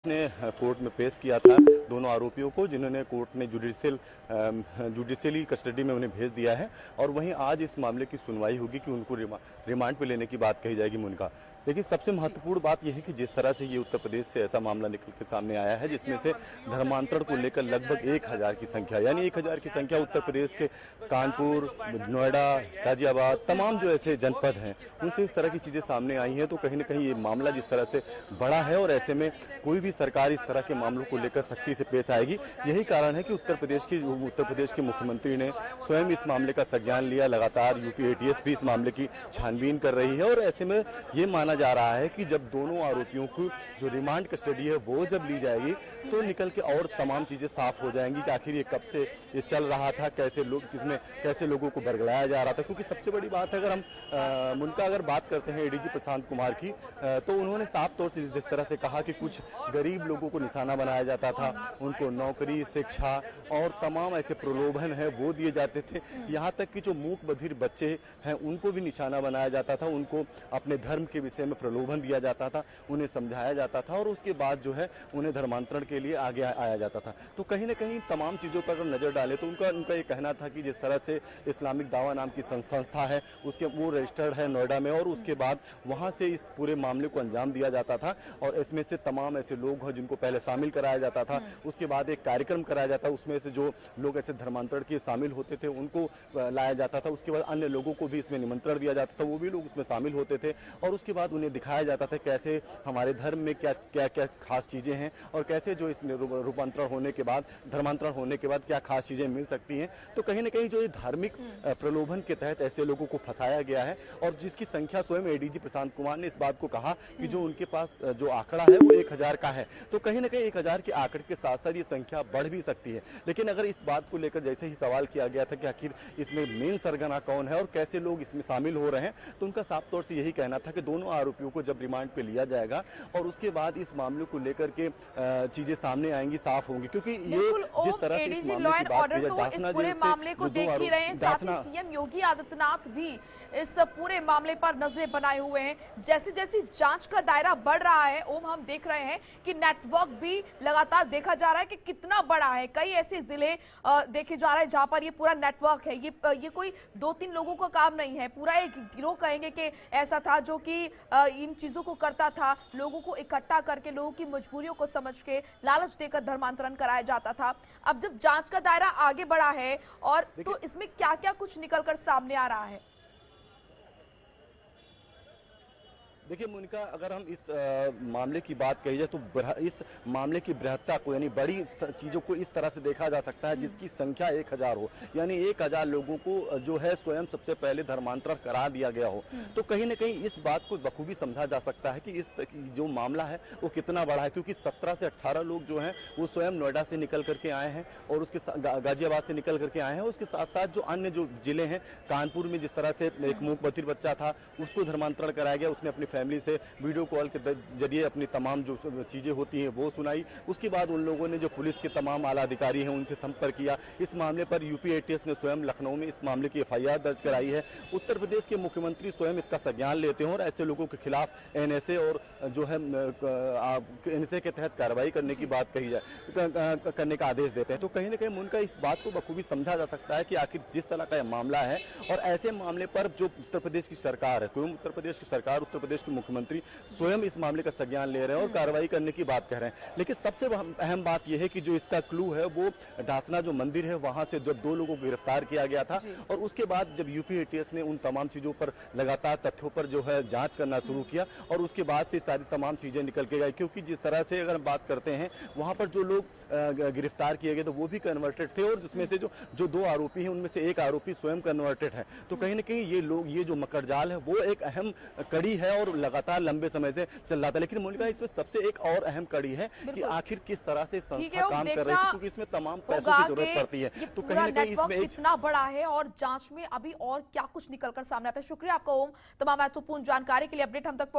ने कोर्ट में पेश किया था दोनों आरोपियों को, जिन्होंने कोर्ट ने जुडिशियली कस्टडी में उन्हें भेज दिया है। और वहीं आज इस मामले की सुनवाई होगी कि उनको रिमांड पे लेने की बात कही जाएगी मुनका। लेकिन सबसे महत्वपूर्ण बात यह है कि जिस तरह से ये उत्तर प्रदेश से ऐसा मामला निकल के सामने आया है, जिसमें से धर्मांतरण को लेकर लगभग 1000 की संख्या, यानी 1000 की संख्या उत्तर प्रदेश के कानपुर, नोएडा, गाजियाबाद, तमाम जो ऐसे जनपद हैं उनसे इस तरह की चीजें सामने आई हैं। तो कहीं ना कहीं ये मामला जिस तरह से बड़ा है और ऐसे में कोई भी सरकार इस तरह के मामलों को लेकर सख्ती से पेश आएगी। यही कारण है कि उत्तर प्रदेश के मुख्यमंत्री ने स्वयं इस मामले का संज्ञान लिया। लगातार यूपी एटीएस भी इस मामले की छानबीन कर रही है और ऐसे में ये माना जा रहा है कि जब दोनों आरोपियों को जो रिमांड कस्टडी है वो जब ली जाएगी तो निकल के और तमाम चीजें साफ हो जाएंगी कि आखिर ये कब से ये चल रहा था, कैसे लोग किसमें कैसे लोगों को बरगलाया जा रहा था। क्योंकि सबसे बड़ी बात है, अगर हम उनका अगर बात करते हैं एडीजी प्रशांत कुमार की, तो उन्होंने साफ तौर से जिस तरह से कहा कि कुछ गरीब लोगों को निशाना बनाया जाता था, उनको नौकरी, शिक्षा और तमाम ऐसे प्रलोभन है वो दिए जाते थे। यहाँ तक कि जो मूक बधिर बच्चे हैं उनको भी निशाना बनाया जाता था, उनको अपने धर्म के विषय में प्रलोभन दिया जाता था, उन्हें समझाया जाता था और उसके बाद जो है उन्हें धर्मांतरण के लिए आगे आया जाता था। तो कहीं ना कहीं तमाम चीजों पर अगर नजर डाले तो उनका ये कहना था कि जिस तरह से इस्लामिक दावा नाम की संस्था है उसके वो रजिस्टर्ड है नोएडा में, और उसके बाद वहां से इस पूरे मामले को अंजाम दिया जाता था। और इसमें से तमाम ऐसे लोग हैं जिनको पहले शामिल कराया जाता था, उसके बाद एक कार्यक्रम कराया जाता, उसमें से जो लोग ऐसे धर्मांतरण के शामिल होते थे उनको लाया जाता था। उसके बाद अन्य लोगों को भी इसमें निमंत्रण दिया जाता था, वो भी लोग उसमें शामिल होते थे और उसके बाद उन्हें दिखाया जाता था कैसे हमारे धर्म में क्या क्या क्या खास चीजें हैं और कैसे जो इस रूपांतरण होने के बाद, धर्मांतरण होने के बाद क्या खास चीजें मिल सकती हैं। तो कहीं ना कहीं जो ये धार्मिक प्रलोभन के तहत ऐसे लोगों को फंसाया गया है और जिसकी संख्या स्वयं एडीजी प्रशांत कुमार ने इस बात को कहा कि जो उनके पास जो आंकड़ा है वो 1000 का है। तो कहीं ना कहीं 1000 के आंकड़े के साथ साथ ये संख्या बढ़ भी सकती है। लेकिन अगर इस बात को लेकर जैसे ही सवाल किया गया था कि आखिर इसमें मेन सरगना कौन है और कैसे लोग इसमें शामिल हो रहे हैं, तो उनका साफ तौर से यही कहना था कि दोनों आरोपियों को जब रिमांड पे लिया जाएगा और उसके बाद इस मामले को लेकर के चीजें सामने आएंगी, साफ होंगी। क्योंकि ये जिस तरह से इस मामले की बात की जाए, इस पूरे मामले को देख ही रहे हैं, साथ ही सीएम योगी आदित्यनाथ भी इस पूरे मामले पर नजरें बनाए हुए हैं। जैसे जैसे जांच का दायरा बढ़ रहा है ओम, हम देख रहे हैं कि नेटवर्क भी लगातार देखा जा रहा है कि कितना बड़ा है। कई ऐसे जिले देखे जा रहे हैं जहां पर ये पूरा नेटवर्क है। ये कोई 2-3 लोगों का काम नहीं है, पूरा एक गिरोह कहेंगे कि ऐसा था जो कि इन चीजों को करता था, लोगों को इकट्ठा करके लोगों की मजबूरियों को समझ के लालच देकर धर्मांतरण कराया जाता था। अब जब जांच का दायरा आगे बढ़ा है और तो इसमें क्या क्या कुछ निकलकर सामने आ रहा है? देखिए मुनिका, अगर हम इस मामले की बात कही जाए तो इस मामले की बृहत्ता को, यानी बड़ी चीजों को इस तरह से देखा जा सकता है जिसकी संख्या 1000 हो, यानी 1000 लोगों को जो है स्वयं सबसे पहले धर्मांतरण करा दिया गया हो। तो कहीं ना कहीं इस बात को बखूबी समझा जा सकता है कि इस जो मामला है वो कितना बड़ा है। क्योंकि 17 से 18 लोग जो हैं वो स्वयं नोएडा से निकल करके आए हैं और उसके गाजियाबाद से निकल करके आए हैं। उसके साथ साथ जो अन्य जो जिले हैं, कानपुर में जिस तरह से एक मूक बधिर बच्चा था उसको धर्मांतरण कराया गया, उसने अपनी फैमिली से वीडियो कॉल के जरिए अपनी तमाम जो चीजें होती हैं वो सुनाई। उसके बाद उन लोगों ने जो पुलिस के तमाम आला अधिकारी हैं उनसे संपर्क किया। इस मामले पर यूपी एटीएस ने स्वयं लखनऊ में इस मामले की एफआईआर दर्ज कराई है। उत्तर प्रदेश के मुख्यमंत्री स्वयं इसका संज्ञान लेते हैं और ऐसे लोगों के खिलाफ एनएसए और जो है एनएसए के तहत कार्रवाई करने की बात कही जाए, करने का आदेश देते हैं। तो कहीं ना कहीं उनका इस बात को बखूबी समझा जा सकता है कि आखिर जिस तरह का मामला है और ऐसे मामले पर जो उत्तर प्रदेश की सरकार है, उत्तर प्रदेश की सरकार, उत्तर प्रदेश के मुख्यमंत्री स्वयं इस मामले का संज्ञान ले रहे हैं और कार्रवाई करने की बात कह रहे हैं। लेकिन सबसे अहम बात यह है कि जो इसका क्लू है वो ढासना जो मंदिर है वहां से जब 2 लोगों को गिरफ्तार किया गया था और उसके बाद जब यूपी एटीएस ने उन तमाम चीजों पर लगातार तथ्यों पर जो है जांच करना शुरू किया और उसके बाद से सारी तमाम चीजें निकल के गई। क्योंकि जिस तरह से अगर बात करते हैं वहां पर जो लोग गिरफ्तार किए गए तो वो भी कन्वर्टेड थे और जिसमें से जो 2 आरोपी हैं उनमें से एक आरोपी स्वयं कन्वर्टेड है। तो कहीं ना कहीं ये जो मकड़जाल है वो एक अहम कड़ी है और लगातार लंबे समय से चल रहा था। लेकिन मोनिका, इसमें सबसे एक और अहम कड़ी है कि आखिर किस तरह से संस्था काम कर रही है, क्योंकि इसमें तमाम पैसों की जरूरत पड़ती है। तो कहीं ना कहीं इसमें कितना बड़ा है और जांच में अभी और क्या कुछ निकलकर सामने आता है। शुक्रिया आपका ओम, तमाम महत्वपूर्ण जानकारी के लिए। अपडेट हम तक